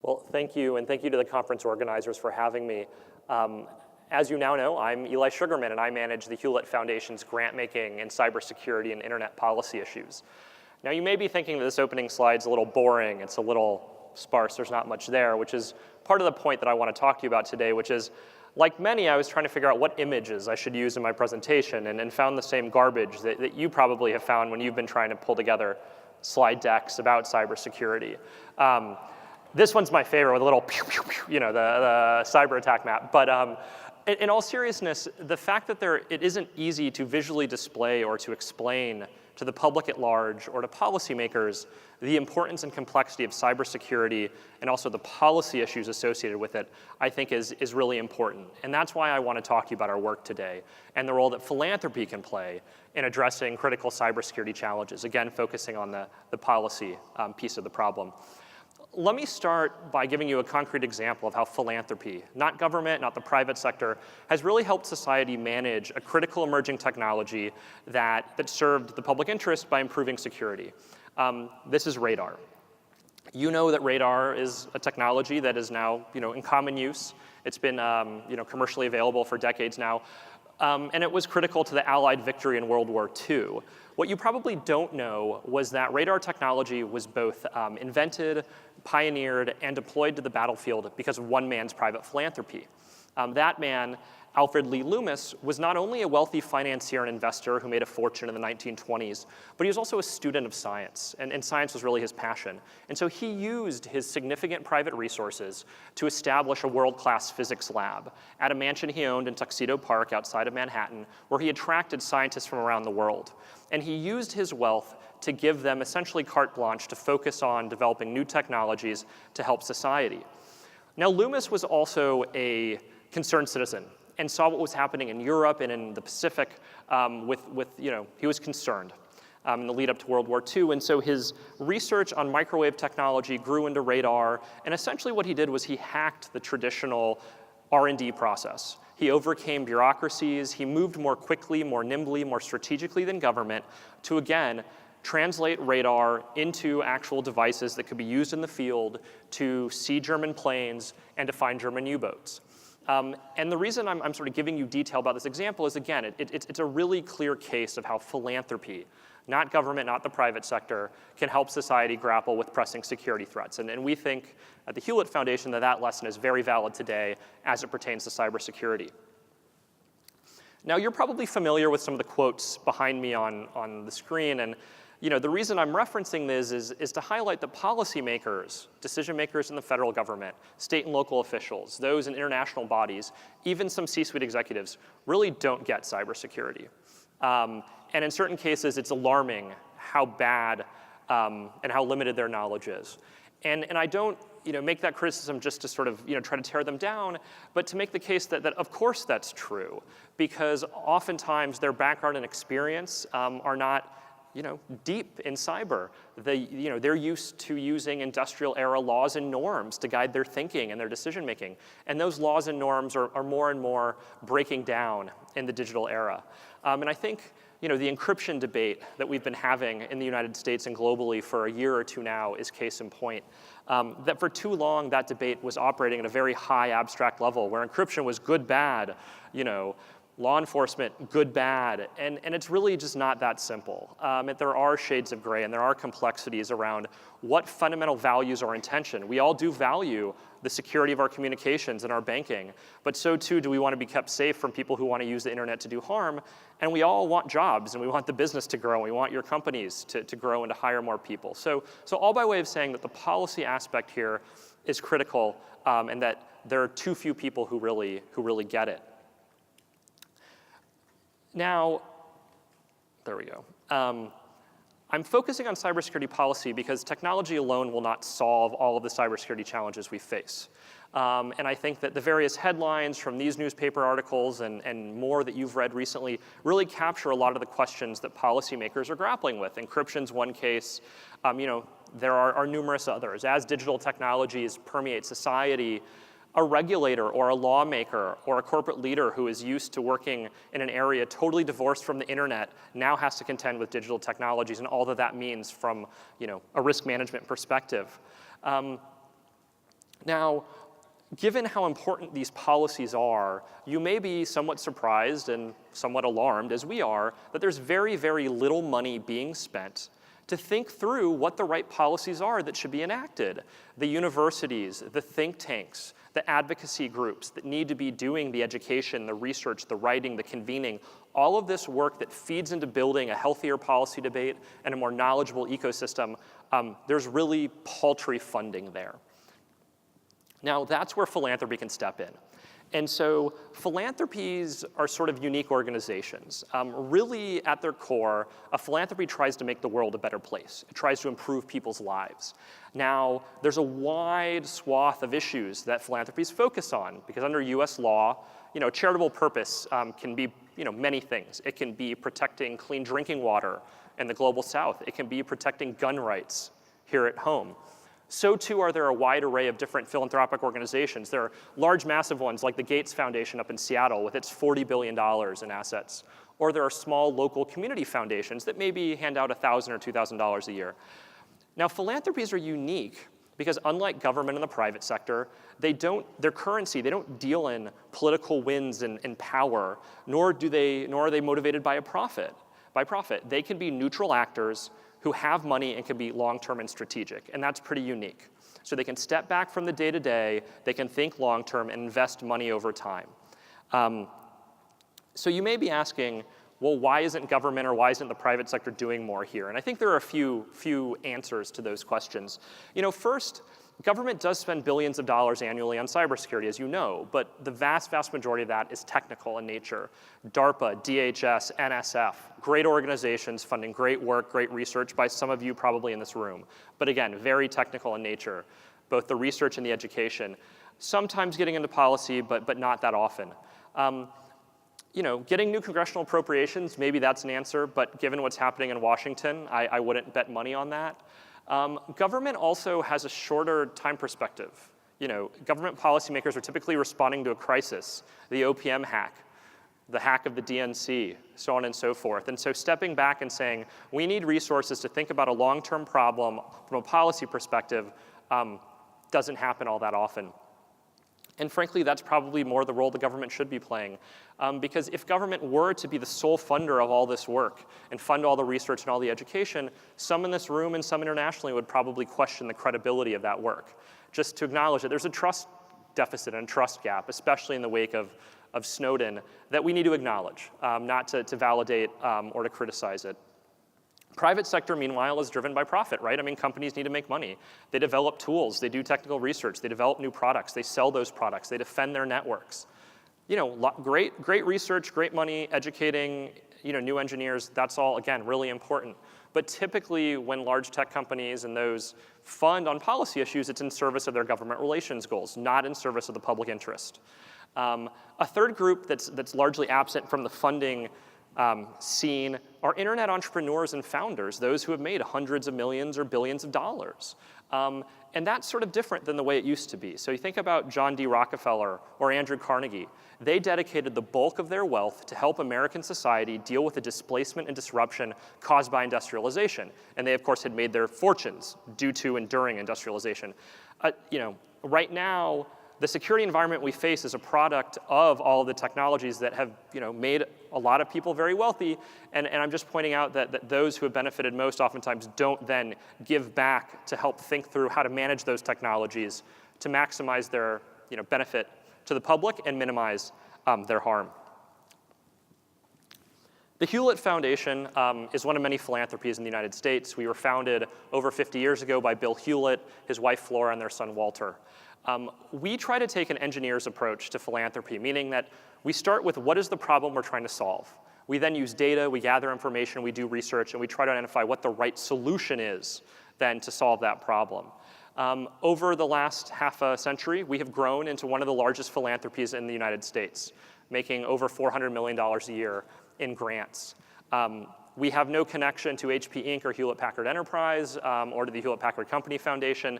Well, thank you, and thank you to the conference organizers for having me. As you now know, I'm Eli Sugarman, and I manage the Hewlett Foundation's grant-making in cybersecurity and internet policy issues. Now, you may be thinking that this opening slide's a little boring, it's a little sparse, there's not much there, which is part of the point that I want to talk to you about today, which is, like many, I was trying to figure out what images I should use in my presentation and found the same garbage that you probably have found when you've been trying to pull together slide decks about cybersecurity. This one's my favorite with a little pew, pew, pew, the cyber attack map. But in all seriousness, the fact that it isn't easy to visually display or to explain to the public at large or to policymakers the importance and complexity of cybersecurity and also the policy issues associated with it, I think is really important. And that's why I want to talk to you about our work today and the role that philanthropy can play in addressing critical cybersecurity challenges, again, focusing on the policy piece of the problem. Let me start by giving you a concrete example of how philanthropy, not government, not the private sector, has really helped society manage a critical emerging technology that served the public interest by improving security. This is radar. You know that radar is a technology that is now in common use. It's been commercially available for decades now. And it was critical to the Allied victory in World War II. What you probably don't know was that radar technology was both invented, pioneered, and deployed to the battlefield because of one man's private philanthropy. That man, Alfred Lee Loomis, was not only a wealthy financier and investor who made a fortune in the 1920s, but he was also a student of science, and science was really his passion. And so he used his significant private resources to establish a world-class physics lab at a mansion he owned in Tuxedo Park outside of Manhattan, where he attracted scientists from around the world. And he used his wealth to give them essentially carte blanche to focus on developing new technologies to help society. Now, Loomis was also a concerned citizen and saw what was happening in Europe and in the Pacific he was concerned in the lead up to World War II. And so his research on microwave technology grew into radar. And essentially what he did was he hacked the traditional R&D process. He overcame bureaucracies. He moved more quickly, more nimbly, more strategically than government to, again, translate radar into actual devices that could be used in the field to see German planes and to find German U-boats. And the reason I'm sort of giving you detail about this example is, again, it's a really clear case of how philanthropy, not government, not the private sector, can help society grapple with pressing security threats. And we think at the Hewlett Foundation that lesson is very valid today as it pertains to cybersecurity. Now, you're probably familiar with some of the quotes behind me on the screen. And the reason I'm referencing this is to highlight that policymakers, decision makers in the federal government, state and local officials, those in international bodies, even some C-suite executives, really don't get cybersecurity. And in certain cases, it's alarming how bad and how limited their knowledge is. And I don't make that criticism just to sort of try to tear them down, but to make the case that of course that's true, because oftentimes their background and experience are not deep in cyber. They're used to using industrial era laws and norms to guide their thinking and their decision making. And those laws and norms are more and more breaking down in the digital era. And I think the encryption debate that we've been having in the United States and globally for a year or two now is case in point. That for too long, that debate was operating at a very high abstract level where encryption was good, bad, law enforcement, good, bad, and it's really just not that simple. There are shades of gray and there are complexities around what fundamental values are intention. We all do value the security of our communications and our banking, but so too do we want to be kept safe from people who want to use the internet to do harm, and we all want jobs and we want the business to grow and we want your companies to grow and to hire more people. So all by way of saying that the policy aspect here is critical and that there are too few people who really get it. Now, there we go. I'm focusing on cybersecurity policy because technology alone will not solve all of the cybersecurity challenges we face. And I think that the various headlines from these newspaper articles and more that you've read recently really capture a lot of the questions that policymakers are grappling with. Encryption's one case. There are numerous others. As digital technologies permeate society, a regulator or a lawmaker or a corporate leader who is used to working in an area totally divorced from the internet now has to contend with digital technologies and all that means from a risk management perspective. Now, given how important these policies are, you may be somewhat surprised and somewhat alarmed, as we are, that there's very, very little money being spent to think through what the right policies are that should be enacted. The universities, the think tanks, the advocacy groups that need to be doing the education, the research, the writing, the convening, all of this work that feeds into building a healthier policy debate and a more knowledgeable ecosystem, there's really paltry funding there. Now, that's where philanthropy can step in. And so philanthropies are sort of unique organizations. Really, at their core, a philanthropy tries to make the world a better place. It tries to improve people's lives. Now, there's a wide swath of issues that philanthropies focus on, because under US law, charitable purpose can be many things. It can be protecting clean drinking water in the global south. It can be protecting gun rights here at home. So too are there a wide array of different philanthropic organizations. There are large, massive ones like the Gates Foundation up in Seattle with its $40 billion in assets. Or there are small local community foundations that maybe hand out $1,000 or $2,000 a year. Now, philanthropies are unique because unlike government and the private sector, their currency, they don't deal in political wins and power, nor are they motivated by profit. They can be neutral actors who have money and can be long-term and strategic, and that's pretty unique. So they can step back from the day-to-day, they can think long-term and invest money over time. So you may be asking, well, why isn't government or why isn't the private sector doing more here? And I think there are a few answers to those questions. First, government does spend billions of dollars annually on cybersecurity, as you know, but the vast, vast majority of that is technical in nature. DARPA, DHS, NSF, great organizations funding great work, great research by some of you probably in this room. But again, very technical in nature, both the research and the education. Sometimes getting into policy, but not that often. Getting new congressional appropriations, maybe that's an answer, but given what's happening in Washington, I wouldn't bet money on that. Government also has a shorter time perspective. Government policymakers are typically responding to a crisis, the OPM hack, the hack of the DNC, so on and so forth. And so stepping back and saying, we need resources to think about a long-term problem from a policy perspective doesn't happen all that often. And frankly, that's probably more the role the government should be playing. Because if government were to be the sole funder of all this work and fund all the research and all the education, some in this room and some internationally would probably question the credibility of that work. Just to acknowledge that there's a trust deficit and trust gap, especially in the wake of Snowden, that we need to acknowledge, not to validate or to criticize it. Private sector, meanwhile, is driven by profit, right? I mean, companies need to make money. They develop tools, they do technical research, they develop new products, they sell those products, they defend their networks. Great research, great money, educating, new engineers, that's all, again, really important. But typically, when large tech companies and those fund on policy issues, it's in service of their government relations goals, not in service of the public interest. A third group that's largely absent from the funding scene are internet entrepreneurs and founders, those who have made hundreds of millions or billions of dollars. And that's sort of different than the way it used to be. So you think about John D. Rockefeller or Andrew Carnegie. They dedicated the bulk of their wealth to help American society deal with the displacement and disruption caused by industrialization. And they, of course, had made their fortunes due to and during industrialization. Right now, the security environment we face is a product of all of the technologies that have made a lot of people very wealthy, and I'm just pointing out that those who have benefited most oftentimes don't then give back to help think through how to manage those technologies to maximize their benefit to the public and minimize their harm. The Hewlett Foundation is one of many philanthropies in the United States. We were founded over 50 years ago by Bill Hewlett, his wife Flora, and their son Walter. We try to take an engineer's approach to philanthropy, meaning that we start with what is the problem we're trying to solve. We then use data, we gather information, we do research, and we try to identify what the right solution is then to solve that problem. Over the last half a century, we have grown into one of the largest philanthropies in the United States, making over $400 million a year in grants. We have no connection to HP Inc. or Hewlett Packard Enterprise or to the Hewlett Packard Company Foundation.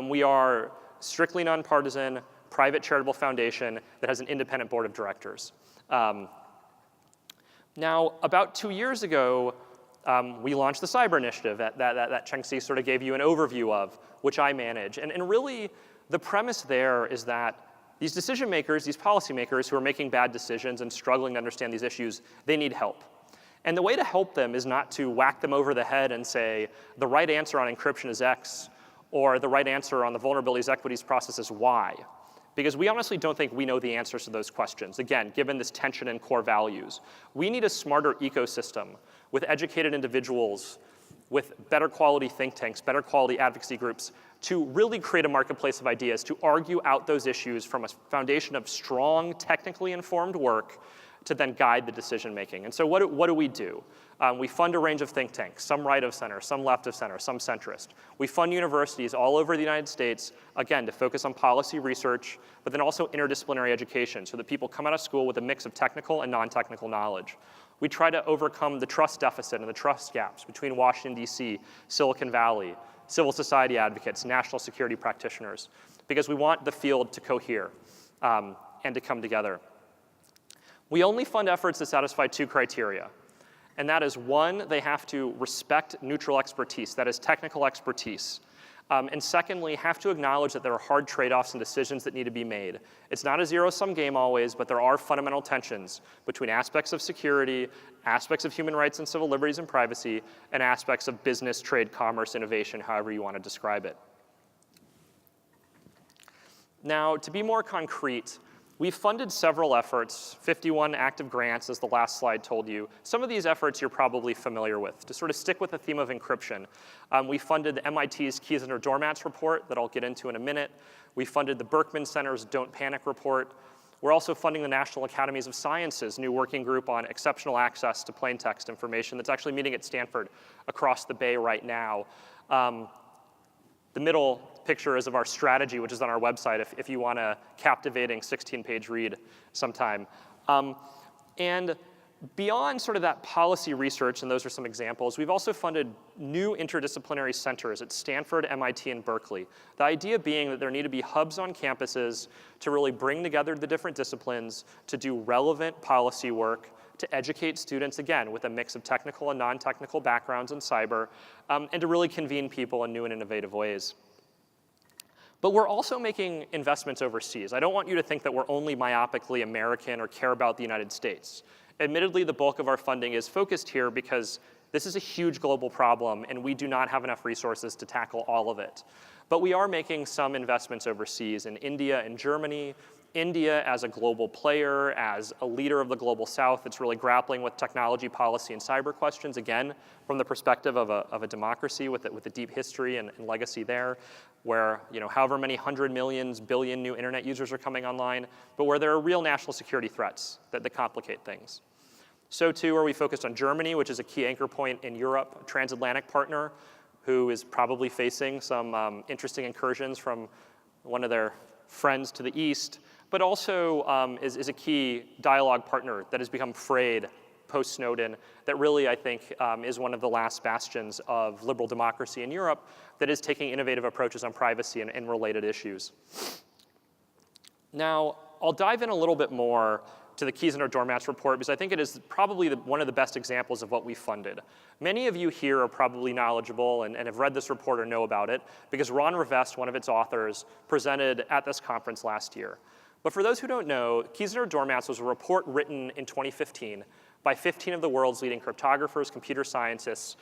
We are strictly nonpartisan, private charitable foundation that has an independent board of directors. Now, about 2 years ago, we launched the Cyber Initiative that Cheng-Si sort of gave you an overview of, which I manage. And really, The premise there is that these decision makers, these policymakers who are making bad decisions and struggling to understand these issues, they need help. And the way to help them is not to whack them over the head and say, the right answer on encryption is X, or the right answer on the vulnerabilities equities process is Y. Because we honestly don't think we know the answers to those questions. Again, given this tension in core values. We need a smarter ecosystem with educated individuals, with better quality think tanks, better quality advocacy groups, to really create a marketplace of ideas, to argue out those issues from a foundation of strong, technically informed work to then guide the decision making. And so what do? We fund a range of think tanks, some right of center, some left of center, some centrist. We fund universities all over the United States, again, to focus on policy research, but then also interdisciplinary education so that people come out of school with a mix of technical and non-technical knowledge. We try to overcome the trust deficit and the trust gaps between Washington, D.C., Silicon Valley, civil society advocates, national security practitioners, because we want the field to cohere and to come together. We only fund efforts that satisfy two criteria. And that is, one, they have to respect neutral expertise, that is technical expertise. And secondly, have to acknowledge that there are hard trade-offs and decisions that need to be made. It's not a zero-sum game always, but there are fundamental tensions between aspects of security, aspects of human rights and civil liberties and privacy, and aspects of business, trade, commerce, innovation, however you want to describe it. Now, to be more concrete, we've funded several efforts, 51 active grants, as the last slide told you. Some of these efforts you're probably familiar with. To sort of stick with the theme of encryption, we funded the MIT's Keys Under Doormats report that I'll get into in a minute. We funded the Berkman Center's Don't Panic report. We're also funding the National Academies of Sciences' new working group on exceptional access to plain text information that's actually meeting at Stanford across the Bay right now. The middle picture is of our strategy, which is on our website if you want a captivating 16-page read sometime. And beyond sort of that policy research, and those are some examples, we've also funded new interdisciplinary centers at Stanford, MIT, and Berkeley. The idea being that there need to be hubs on campuses to really bring together the different disciplines to do relevant policy work, to educate students, again, with a mix of technical and non-technical backgrounds in cyber, and to really convene people in new and innovative ways. But we're also making investments overseas. I don't want you to think that we're only myopically American or care about the United States. Admittedly, the bulk of our funding is focused here because this is a huge global problem and we do not have enough resources to tackle all of it. But we are making some investments overseas in India and Germany. India as a global player, as a leader of the global south that's really grappling with technology policy and cyber questions, again, from the perspective of a democracy with a deep history and legacy there, where however many 100 million, billion new internet users are coming online, but where there are real national security threats that complicate things. So too are we focused on Germany, which is a key anchor point in Europe, a transatlantic partner who is probably facing some interesting incursions from one of their friends to the east, but also is a key dialogue partner that has become frayed post-Snowden that really, I think, is one of the last bastions of liberal democracy in Europe that is taking innovative approaches on privacy and related issues. Now, I'll dive in a little bit more to the Keys Under Doormats report because I think it is probably one of the best examples of what we funded. Many of you here are probably knowledgeable and have read this report or know about it because Ron Rivest, one of its authors, presented at this conference last year. But for those who don't know, Keys Under Doormats was a report written in 2015 by 15 of the world's leading cryptographers, computer scientists,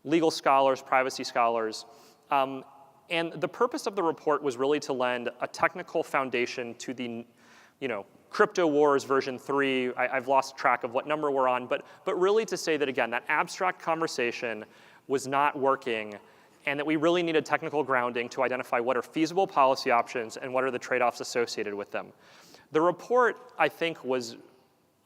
legal scholars, privacy scholars. And the purpose of the report was really to lend a technical foundation to the Crypto Wars version 3, I've lost track of what number we're on, but really to say that, again, that abstract conversation was not working and that we really needed technical grounding to identify what are feasible policy options and what are the trade-offs associated with them. The report, I think, was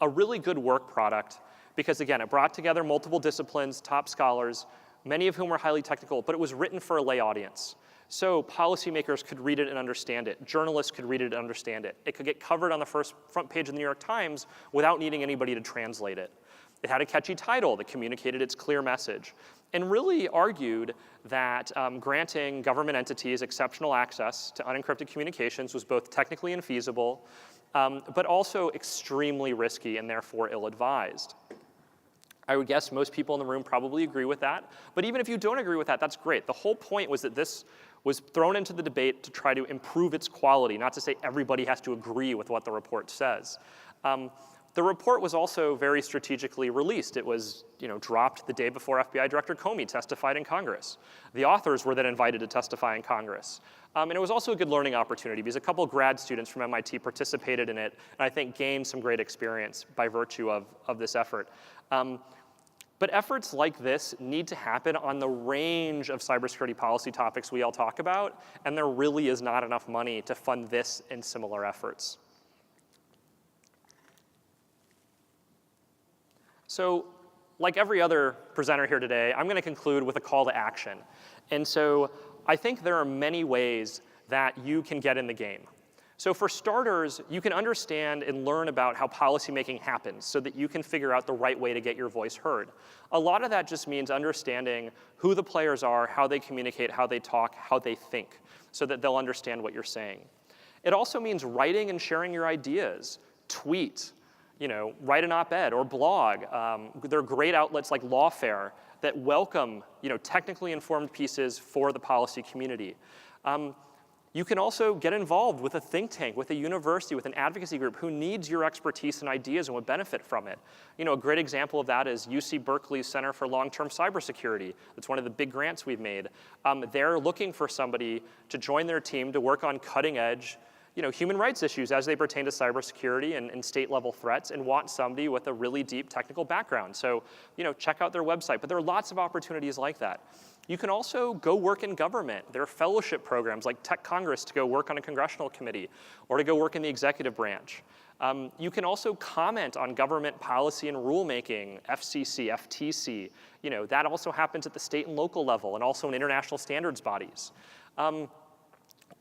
a really good work product because, again, it brought together multiple disciplines, top scholars, many of whom were highly technical, but it was written for a lay audience. So policymakers could read it and understand it. Journalists could read it and understand it. It could get covered on the front page of the New York Times without needing anybody to translate it. It had a catchy title that communicated its clear message and really argued that granting government entities exceptional access to unencrypted communications was both technically infeasible, but also extremely risky and therefore ill-advised. I would guess most people in the room probably agree with that. But even if you don't agree with that, that's great. The whole point was that this was thrown into the debate to try to improve its quality, not to say everybody has to agree with what the report says. The report was also very strategically released. It was dropped the day before FBI Director Comey testified in Congress. The authors were then invited to testify in Congress. And it was also a good learning opportunity because a couple grad students from MIT participated in it and I think gained some great experience by virtue of this effort. But efforts like this need to happen on the range of cybersecurity policy topics we all talk about, and there really is not enough money to fund this and similar efforts. So, like every other presenter here today, I'm going to conclude with a call to action. And so I think there are many ways that you can get in the game. So for starters, you can understand and learn about how policymaking happens so that you can figure out the right way to get your voice heard. A lot of that just means understanding who the players are, how they communicate, how they talk, how they think, so that they'll understand what you're saying. It also means writing and sharing your ideas, tweet, write an op-ed or blog. There are great outlets like Lawfare that welcome technically informed pieces for the policy community. You can also get involved with a think tank, with a university, with an advocacy group who needs your expertise and ideas and would benefit from it. A great example of that is UC Berkeley's Center for Long-Term Cybersecurity. That's one of the big grants we've made. They're looking for somebody to join their team to work on cutting-edge human rights issues as they pertain to cybersecurity and state-level threats and want somebody with a really deep technical background. So, check out their website. But there are lots of opportunities like that. You can also go work in government. There are fellowship programs like Tech Congress to go work on a congressional committee or to go work in the executive branch. You can also comment on government policy and rulemaking, FCC, FTC. That also happens at the state and local level and also in international standards bodies.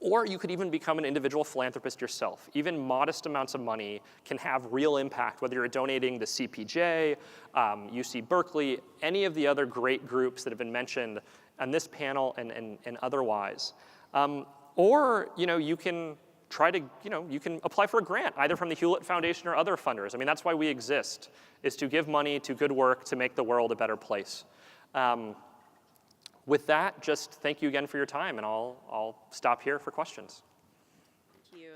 Or you could even become an individual philanthropist yourself. Even modest amounts of money can have real impact, whether you're donating to CPJ, UC Berkeley, any of the other great groups that have been mentioned on this panel and otherwise. Or you can try to, you can apply for a grant, either from the Hewlett Foundation or other funders. I mean, that's why we exist, is to give money to good work to make the world a better place. With that, just thank you again for your time, and I'll stop here for questions. Thank you.